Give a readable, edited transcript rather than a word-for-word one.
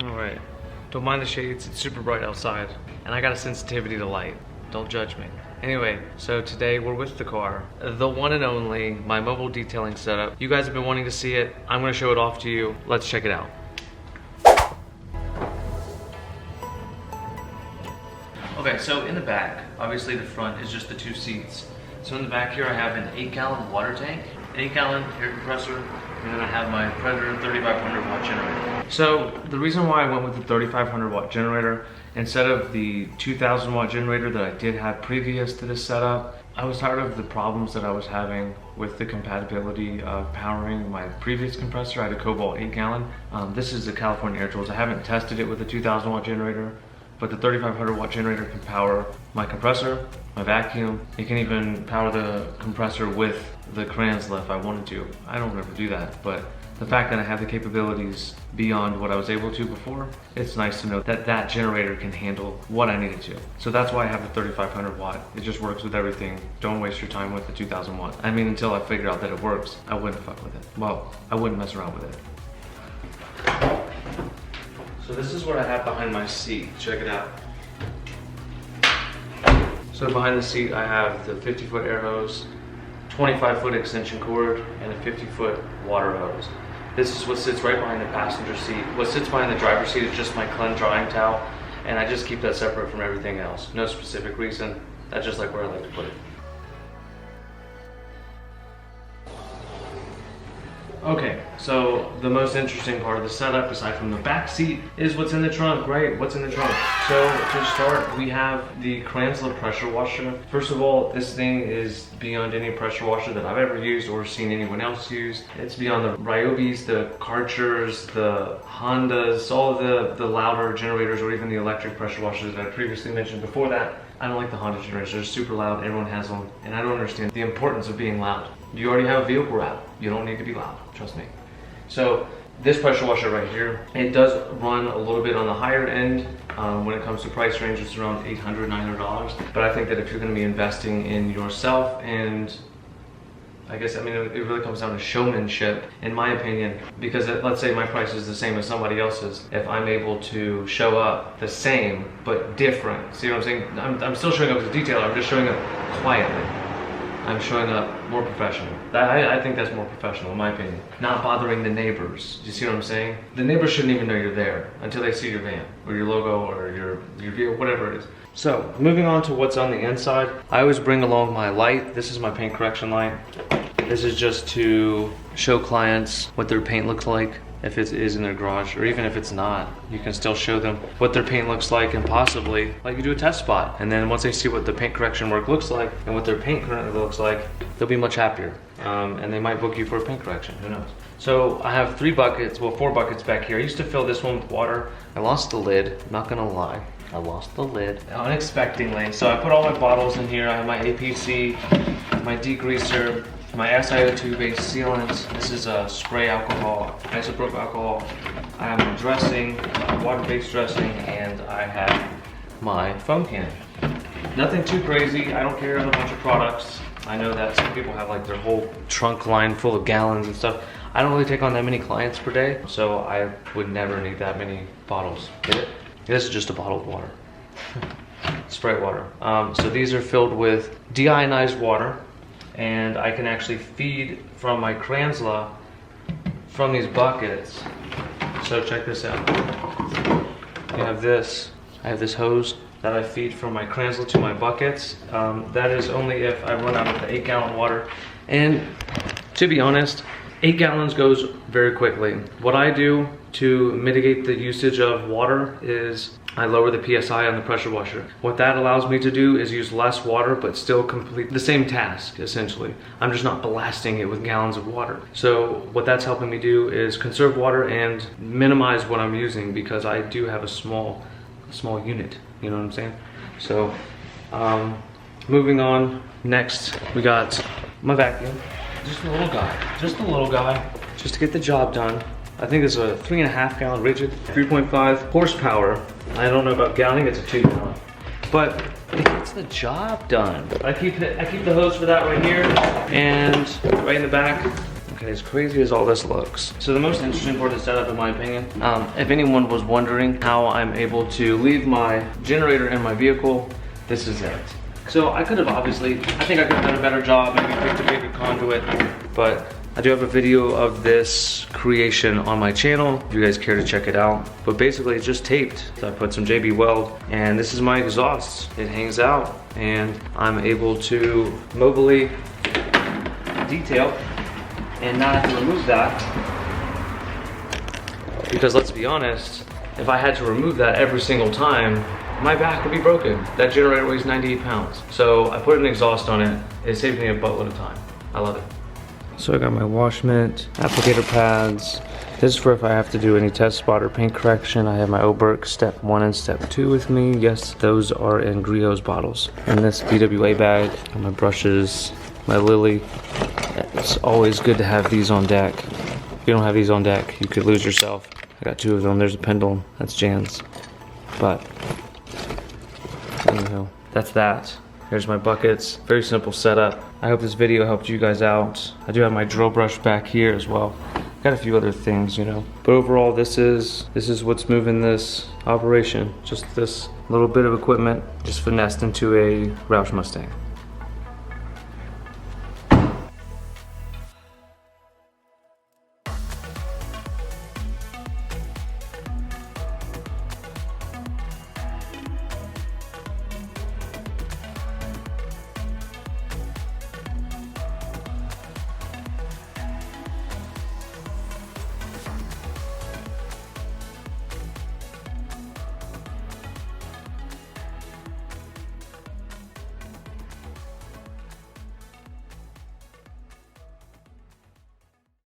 Alright, don't mind the shades, it's super bright outside. And I got a sensitivity to light, don't judge me. Anyway, so today we're with the car, the one and only, my mobile detailing setup. You guys have been wanting to see it, I'm gonna show it off to you. Let's check it out. Okay, so in the back, obviously the front is just the two seats. So in the back here I have an 8-gallon water tank, an 8-gallon air compressor, and then I have my Predator 3500 watt generator. So the reason why I went with the 3500 watt generator instead of the 2000 watt generator that I did have previous to this setup, I was tired of the problems that I was having with the compatibility of powering my previous compressor. I had a Cobalt 8-gallon. This is the California Air Tools. I haven't tested it with the 2000 watt generator, but the 3500 watt generator can power my compressor, my vacuum. It can even power the compressor with the Cranston if I wanted to. I don't ever do that, but the fact that I have the capabilities beyond what I was able to before, it's nice to know that that generator can handle what I needed to. So that's why I have the 3500 watt. It just works with everything. Don't waste your time with the 2000 watt. I mean, until I figured out that it works, I wouldn't fuck with it. Well, I wouldn't mess around with it. So this is what I have behind my seat. Check it out. So behind the seat, I have the 50-foot air hose, 25-foot extension cord, and a 50-foot water hose. This is what sits right behind the passenger seat. What sits behind the driver's seat is just my Clean drying towel, and I just keep that separate from everything else. No specific reason. That's just like where I like to put it. Okay, so the most interesting part of the setup, aside from the back seat, is what's in the trunk, right? What's in the trunk? So to start, we have the Cranston pressure washer. First of all, this thing is beyond any pressure washer that I've ever used or seen anyone else use. It's beyond the Ryobis, the Karchers, the Hondas, all of the louder generators, or even the electric pressure washers that I previously mentioned before that. I don't like the Honda generators. They're super loud, everyone has them, and I don't understand the importance of being loud. You already have a vehicle wrap. You don't need to be loud, trust me. So this pressure washer right here, it does run a little bit on the higher end. When it comes to price range, it's around $800, $900. But I think that if you're gonna be investing in yourself, and I guess, I mean, it really comes down to showmanship, in my opinion, because let's say my price is the same as somebody else's. If I'm able to show up the same, but different, see what I'm saying? I'm still showing up as a detailer, I'm just showing up quietly. I'm showing up more professional. I think that's more professional, in my opinion. Not bothering the neighbors. You see what I'm saying? The neighbors shouldn't even know you're there until they see your van, or your logo, or your vehicle, whatever it is. So, moving on to what's on the inside. I always bring along my light. This is my paint correction light. This is just to show clients what their paint looks like. If it is in their garage, or even if it's not, you can still show them what their paint looks like, and possibly like you do a test spot. And then once they see what the paint correction work looks like and what their paint currently looks like, they'll be much happier. And they might book you for a paint correction, who knows. So I have 4 buckets back here. I used to fill this one with water. I lost the lid, not gonna lie. I lost the lid unexpectedly. So I put all my bottles in here. I have my APC, my degreaser, my SiO2 based sealant. This is a spray alcohol, isopropyl alcohol. I have my dressing, water-based dressing, and I have my foam can. Nothing too crazy. I don't carry a bunch of products. I know that some people have like their whole trunk line full of gallons and stuff. I don't really take on that many clients per day, so I would never need that many bottles. Get it? This is just a bottle of water. Spray water. So these are filled with deionized water, and I can actually feed from my Cranston from these buckets. So check this out. You have this. I have this hose that I feed from my Cranston to my buckets. That is only if I run out of the 8-gallon water. And to be honest, 8 gallons goes very quickly. What I do to mitigate the usage of water is I lower the PSI on the pressure washer. What that allows me to do is use less water but still complete the same task, essentially. I'm just not blasting it with gallons of water. So what that's helping me do is conserve water and minimize what I'm using, because I do have a small unit, you know what I'm saying? So moving on, next we got my vacuum. Just a little guy, just to get the job done. I think it's a 3.5 gallon rigid, 3.5 horsepower. I don't know about gallon, it's a 2 gallon. But it gets the job done. I keep the hose for that right here, and right in the back, Okay, as crazy as all this looks. So the most interesting part of the setup, in my opinion, if anyone was wondering how I'm able to leave my generator in my vehicle, this is it. So I could have obviously, I think I could have done a better job, maybe picked a bigger conduit, but I do have a video of this creation on my channel if you guys care to check it out. But basically it's just taped. So I put some JB Weld, and this is my exhaust. It hangs out, and I'm able to mobily detail and not have to remove that. Because let's be honest, if I had to remove that every single time, my back would be broken. That generator weighs 98 pounds. So I put an exhaust on it. It saved me a buttload of time. I love it. So I got my wash mitt, applicator pads. This is for if I have to do any test spot or paint correction. I have my Oberk step 1 and step 2 with me. Yes, those are in Griot's bottles. And this BWA bag, and my brushes, my Lily. It's always good to have these on deck. If you don't have these on deck, you could lose yourself. I got 2 of them. There's a pendulum. That's Jan's. But anyhow, that's that. Here's my buckets. Very simple setup. I hope this video helped you guys out. I do have my drill brush back here as well. Got a few other things, you know. But overall, this is what's moving this operation. Just this little bit of equipment, just finessed into a Roush Mustang.